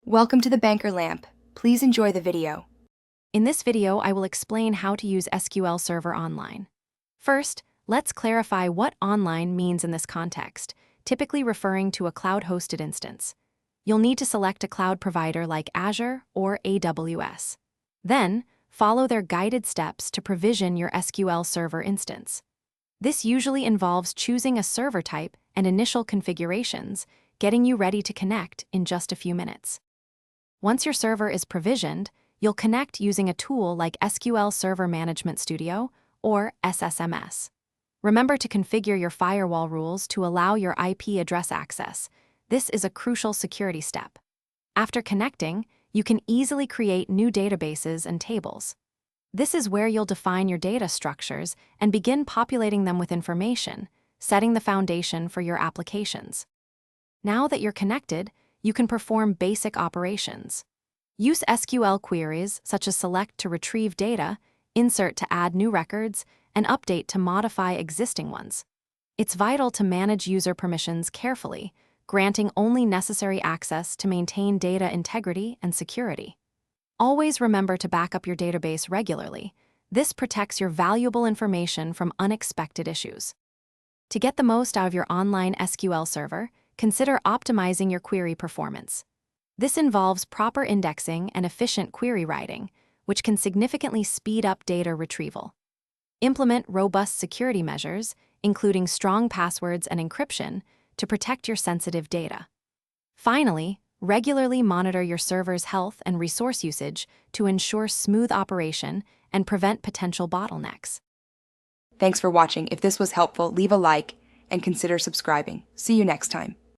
Welcome to the Banker Lamp. Please enjoy the video. In this video, I will explain how to use SQL Server online. First, let's clarify what online means in this context, typically referring to a cloud-hosted instance. You'll need to select a cloud provider like Azure or AWS. Then, follow their guided steps to provision your SQL Server instance. This usually involves choosing a server type and initial configurations, getting you ready to connect in just a few minutes. Once your server is provisioned, you'll connect using a tool like SQL Server Management Studio, or SSMS. Remember to configure your firewall rules to allow your IP address access. This is a crucial security step. After connecting, you can easily create new databases and tables. This is where you'll define your data structures and begin populating them with information, setting the foundation for your applications. Now that you're connected, you can perform basic operations. Use SQL queries such as select to retrieve data, insert to add new records, and update to modify existing ones. It's vital to manage user permissions carefully, granting only necessary access to maintain data integrity and security. Always remember to back up your database regularly. This protects your valuable information from unexpected issues. To get the most out of your online SQL server, consider optimizing your query performance. This involves proper indexing and efficient query writing, which can significantly speed up data retrieval. Implement robust security measures, including strong passwords and encryption, to protect your sensitive data. Finally, regularly monitor your server's health and resource usage to ensure smooth operation and prevent potential bottlenecks. Thanks for watching. If this was helpful, leave a like and consider subscribing. See you next time.